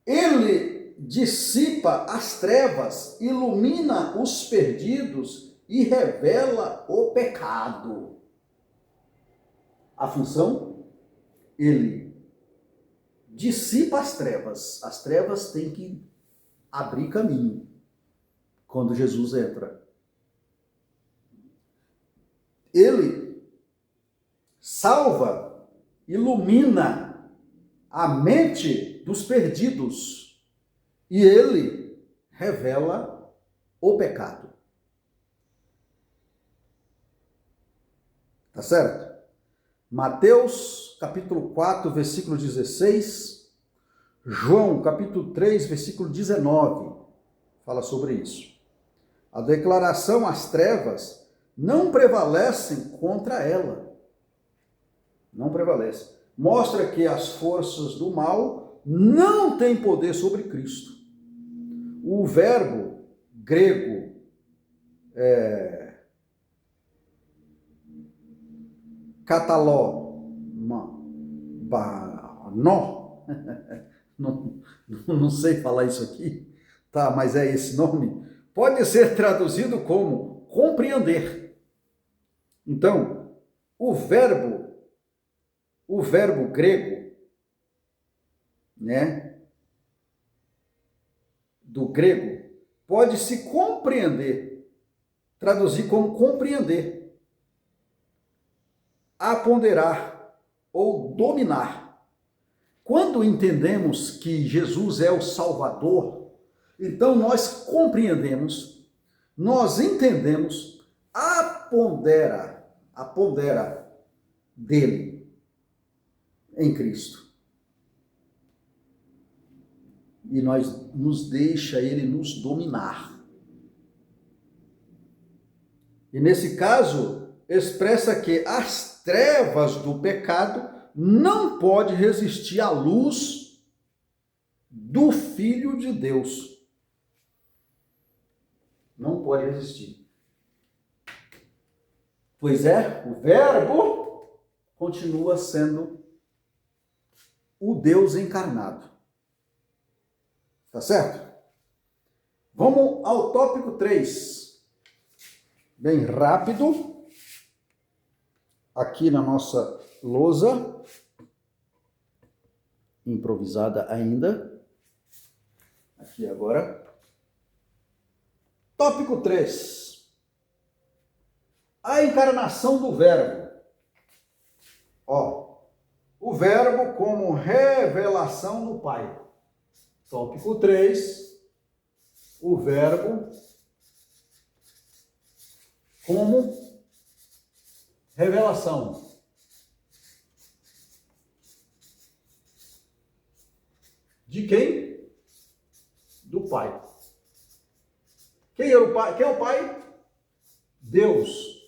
Ele dissipa as trevas, ilumina os perdidos e revela o pecado. A função? Ele dissipa as trevas. As trevas têm que abrir caminho quando Jesus entra. Ele salva, ilumina a mente dos perdidos e ele revela o pecado. Tá certo? Mateus capítulo 4, versículo 16, João capítulo 3, versículo 19, fala sobre isso. A declaração às trevas não prevalecem contra ela. Não prevalece. Mostra que as forças do mal não têm poder sobre Cristo. O verbo grego kataló, não sei falar isso aqui, tá? Mas é esse nome. Pode ser traduzido como compreender. Então, o verbo grego, né? Do grego, pode se compreender, traduzir como compreender, aponderar ou dominar. Quando entendemos que Jesus é o Salvador, então nós compreendemos, nós entendemos, apondera dele em Cristo. E nos deixa ele nos dominar. E nesse caso, expressa que as trevas do pecado não pode resistir à luz do Filho de Deus. Não pode resistir. Pois é, o Verbo continua sendo o Deus encarnado. Tá certo? Vamos ao tópico 3. Bem rápido. aqui na nossa lousa, improvisada ainda. Aqui agora. Tópico 3. A encarnação do Verbo. Ó, o Verbo como revelação do Pai. Tópico 3. O Verbo como revelação. De quem? Do Pai. Quem é o Pai? Quem é o Pai? Deus.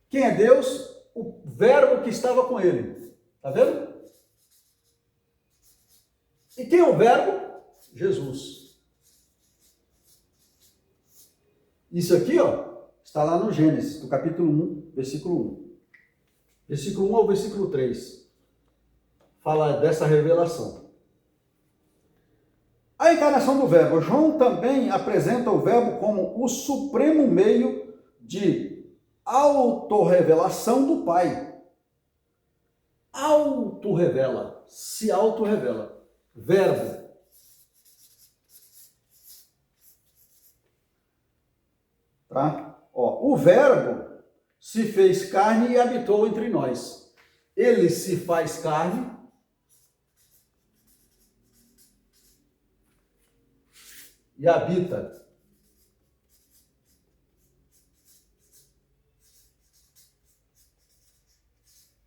Quem é Deus? O Verbo que estava com ele. Está vendo? E quem é o Verbo? Jesus. Isso aqui, ó, está lá no Gênesis, no capítulo 1, versículo 1. Versículo 1 ao versículo 3. Fala dessa revelação. A encarnação do Verbo. João também apresenta o Verbo como o supremo meio de autorrevelação do Pai. Autorrevela, se autorrevela. Verbo. Tá? Ó, o Verbo se fez carne e habitou entre nós. Ele se faz carne e habita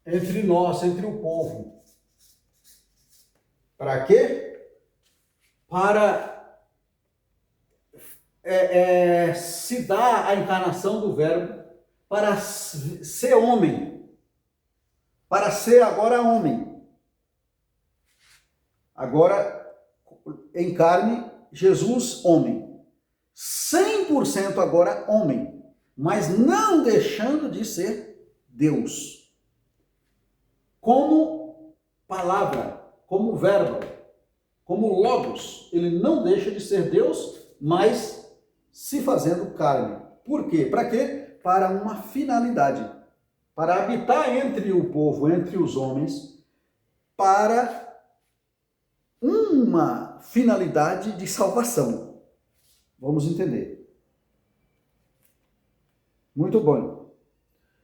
entre nós, entre o povo. Para quê? Para se dar a encarnação do Verbo, para ser homem, para ser agora homem. Agora, em carne, Jesus, homem. 100% agora homem, mas não deixando de ser Deus. Como palavra, como verbo, como logos, ele não deixa de ser Deus, mas se fazendo carne. Por quê? Para quê? Para uma finalidade. Para habitar entre o povo, entre os homens, para uma finalidade de salvação. Vamos entender. Muito bom.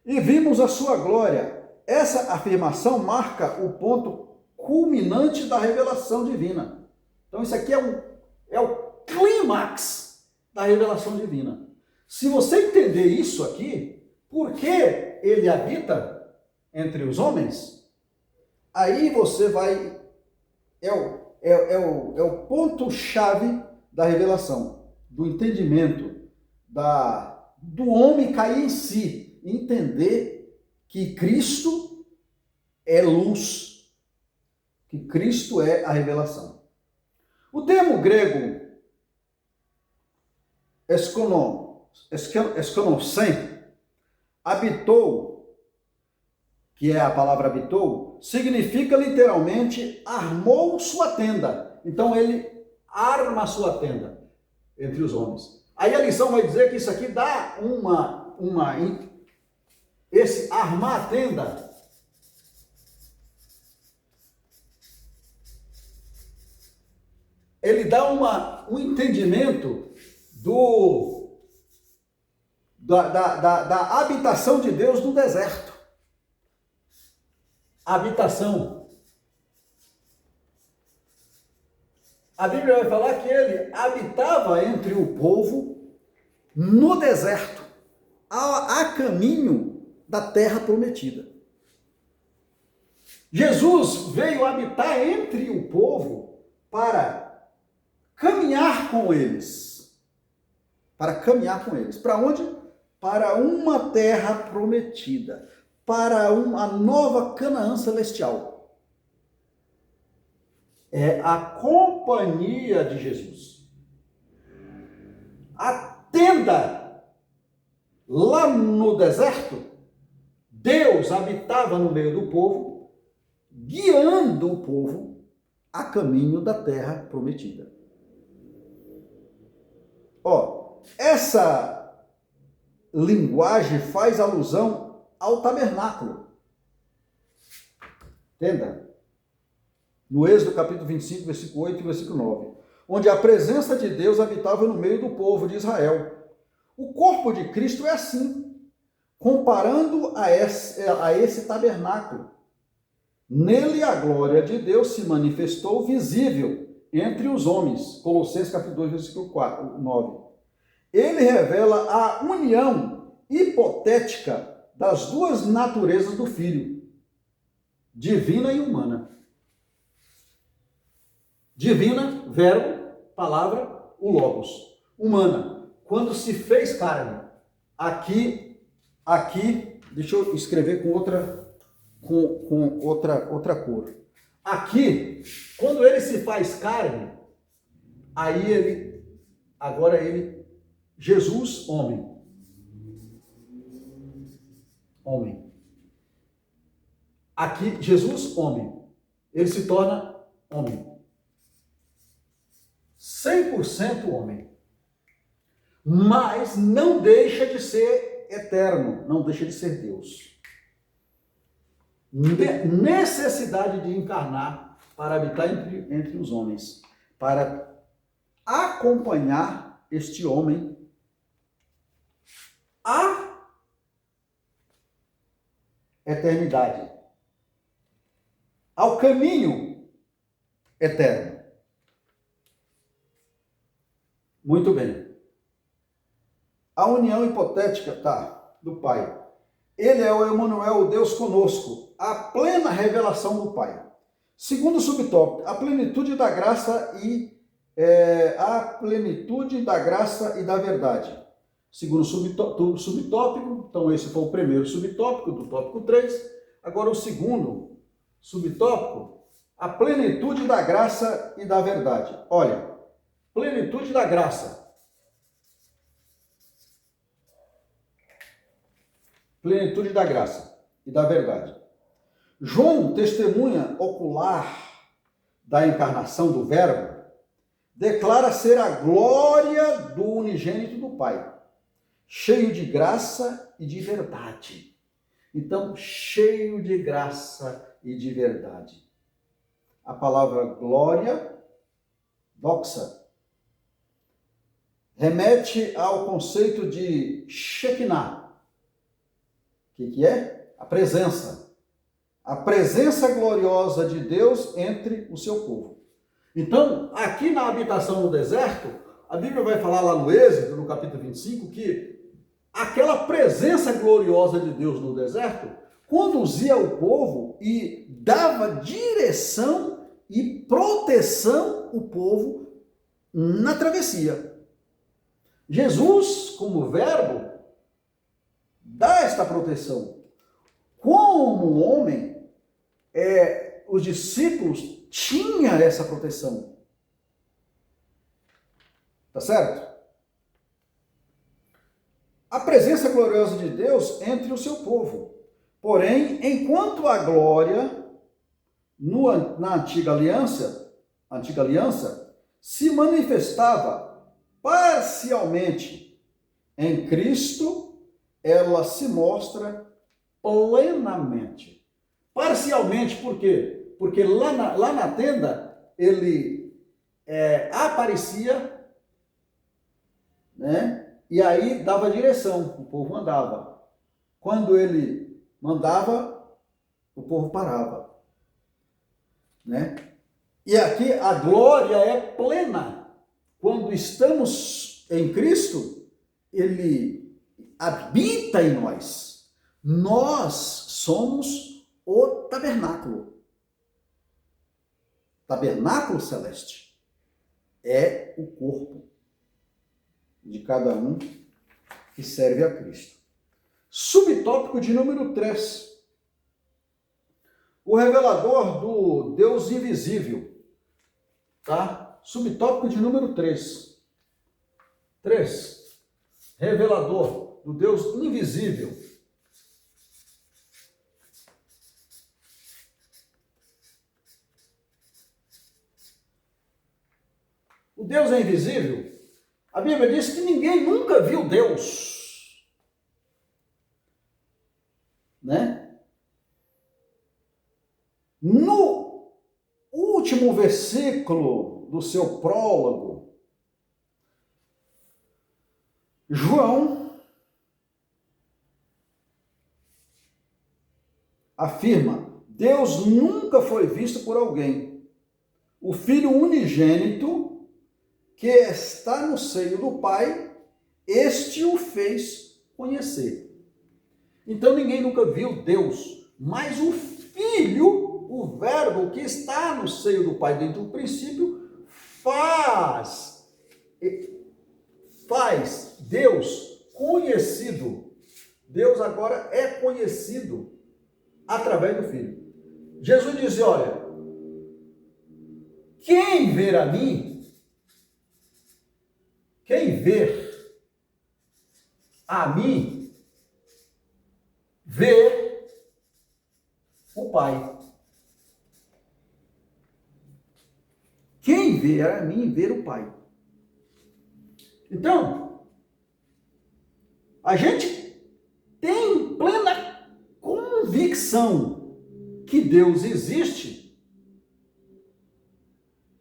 E vimos a sua glória. Essa afirmação marca o ponto culminante da revelação divina. Então isso aqui é o clímax da revelação divina. Se você entender isso aqui, por que ele habita entre os homens, aí você vai... É o ponto-chave da revelação, do entendimento, do homem cair em si, entender que Cristo é luz, que Cristo é a revelação. O termo grego esconosen, habitou, que é a palavra habitou, significa literalmente armou sua tenda. Então ele arma sua tenda entre os homens. Aí a lição vai dizer que isso aqui dá esse armar a tenda ele dá um entendimento da habitação de Deus no deserto. Habitação. A Bíblia vai falar que ele habitava entre o povo no deserto, a caminho da terra prometida. Jesus veio habitar entre o povo para caminhar com eles. Para caminhar com eles. Para onde? Para uma terra prometida. Para uma nova Canaã celestial. É a companhia de Jesus. A tenda lá no deserto, Deus habitava no meio do povo, guiando o povo a caminho da terra prometida. Ó, essa linguagem faz alusão ao tabernáculo. Entenda? No Êxodo capítulo 25, versículo 8 e versículo 9. Onde a presença de Deus habitava no meio do povo de Israel. O corpo de Cristo é assim, comparando a esse tabernáculo. Nele a glória de Deus se manifestou visível entre os homens. Colossenses capítulo 2, versículo 9. Ele revela a união hipotética das duas naturezas do Filho, divina e humana. Divina, verbo, palavra, o logos. Humana, quando se fez carne. Aqui, deixa eu escrever com outra cor. Aqui, quando ele se faz carne, aí Jesus, homem. Homem. Aqui, Jesus, homem. Ele se torna homem. 100% homem. Mas não deixa de ser eterno, não deixa de ser Deus. Necessidade de encarnar para habitar entre os homens, para acompanhar este homem à eternidade, ao caminho eterno. Muito bem. A união hipotética, do Pai. Ele é o Emanuel, o Deus conosco, a plena revelação do Pai. Segundo subtópico, a plenitude da graça e da verdade. Segundo subtópico, então esse foi o primeiro subtópico do tópico 3. Agora o segundo subtópico, a plenitude da graça e da verdade. Olha, plenitude da graça. Plenitude da graça e da verdade. João, testemunha ocular da encarnação do Verbo, declara ser a glória do unigênito do Pai, cheio de graça e de verdade. Então, cheio de graça e de verdade. A palavra glória, doxa, remete ao conceito de Shekinah. O que é? A presença. A presença gloriosa de Deus entre o seu povo. Então, aqui na habitação no deserto, a Bíblia vai falar lá no Êxodo, no capítulo 25, que aquela presença gloriosa de Deus no deserto conduzia o povo e dava direção e proteção ao povo na travessia. Jesus, como verbo, dá esta proteção. Como homem, os discípulos tinham essa proteção. Tá certo? A presença gloriosa de Deus entre o seu povo. Porém, enquanto a glória na antiga aliança se manifestava parcialmente em Cristo, ela se mostra plenamente. Parcialmente, por quê? Porque lá na tenda, ele aparecia, né? E aí dava direção, o povo andava. Quando ele mandava, o povo parava, né? E aqui a glória é plena. Quando estamos em Cristo, ele habita em nós. Nós somos o tabernáculo. Tabernáculo celeste é o corpo de cada um que serve a Cristo. Subtópico de número 3. O revelador do Deus invisível. Tá? Subtópico de número 3. 3. Revelador do Deus invisível. O Deus é invisível. A Bíblia diz que ninguém nunca viu Deus. né? No último versículo do seu prólogo, João afirma: Deus nunca foi visto por alguém. O Filho unigênito que está no seio do Pai, este o fez conhecer. Então ninguém nunca viu Deus, mas o Filho, o Verbo que está no seio do Pai desde o princípio, faz Deus conhecido. Deus agora é conhecido através do Filho. Jesus dizia: olha, quem ver a mim, quem ver a mim, vê o Pai. Quem ver a mim, vê o Pai. Então, a gente tem plena convicção que Deus existe,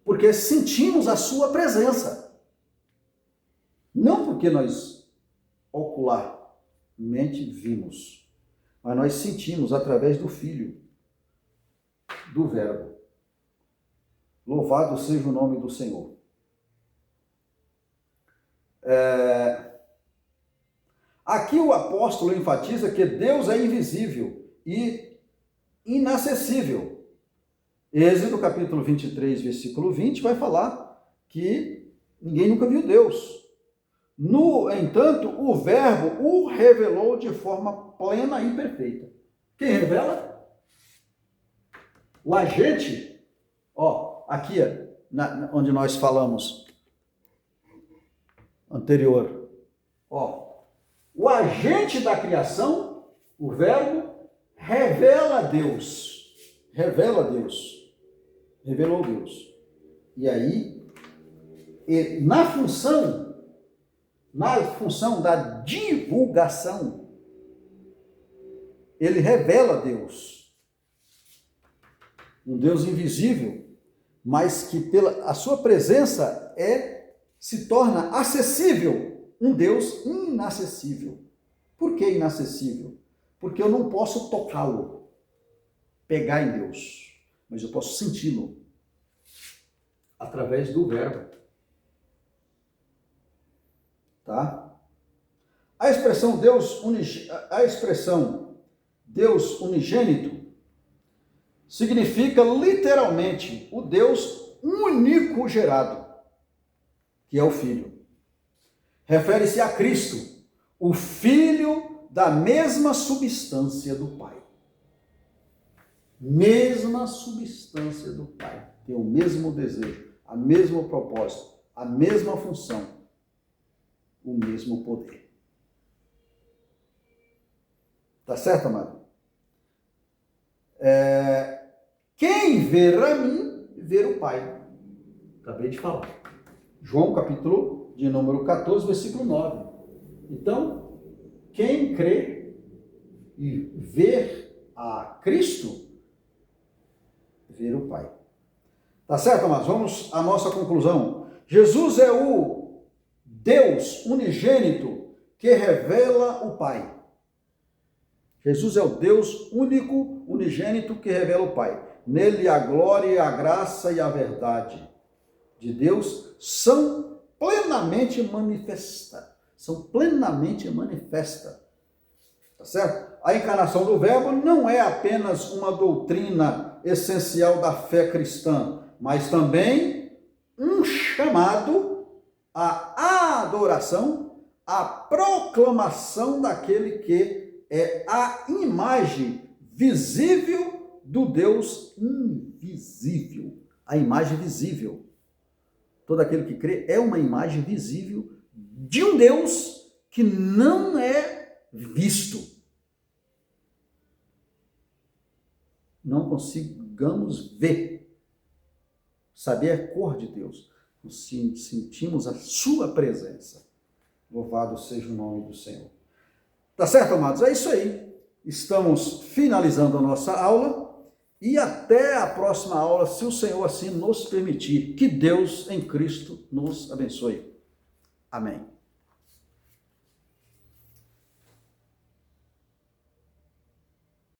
porque sentimos a sua presença. Não porque nós ocularmente vimos, mas nós sentimos através do Filho, do Verbo. Louvado seja o nome do Senhor. Aqui o apóstolo enfatiza que Deus é invisível e inacessível. Êxodo capítulo 23, versículo 20, vai falar que ninguém nunca viu Deus. No entanto, o Verbo o revelou de forma plena e perfeita. Quem revela? O agente, aqui onde nós falamos anterior, o agente da criação, o Verbo, revela Deus, revelou Deus. E aí, na função da divulgação, ele revela Deus. Um Deus invisível, mas que pela a sua presença se torna acessível. Um Deus inacessível. Por que inacessível? Porque eu não posso tocá-lo, pegar em Deus, mas eu posso senti-lo através do Verbo. Tá? A expressão Deus unigênito significa literalmente o Deus único gerado, que é o Filho. Refere-se a Cristo, o Filho da mesma substância do Pai. Mesma substância do Pai. Tem o mesmo desejo, a mesmo propósito, a mesma função, o mesmo poder. Tá certo, amado? Quem ver a mim, ver o Pai. Acabei de falar. João capítulo de número 14, versículo 9. Então, quem crê e ver a Cristo, ver o Pai. Tá certo, amados? Vamos à nossa conclusão. Jesus é o Deus unigênito que revela o Pai. Jesus é o Deus único, unigênito que revela o Pai. Nele a glória, a graça e a verdade de Deus são plenamente manifestas. Tá certo? A encarnação do Verbo não é apenas uma doutrina essencial da fé cristã, mas também um chamado à adoração, à proclamação daquele que é a imagem visível do Deus invisível. A imagem visível. Todo aquele que crê é uma imagem visível de um Deus que não é visto. Não consigamos ver, saber a cor de Deus. Sentimos a sua presença. Louvado seja o nome do Senhor. Tá certo, amados? É isso aí. estamos finalizando a nossa aula e até a próxima aula, se o Senhor assim nos permitir. Que Deus em Cristo nos abençoe. Amém.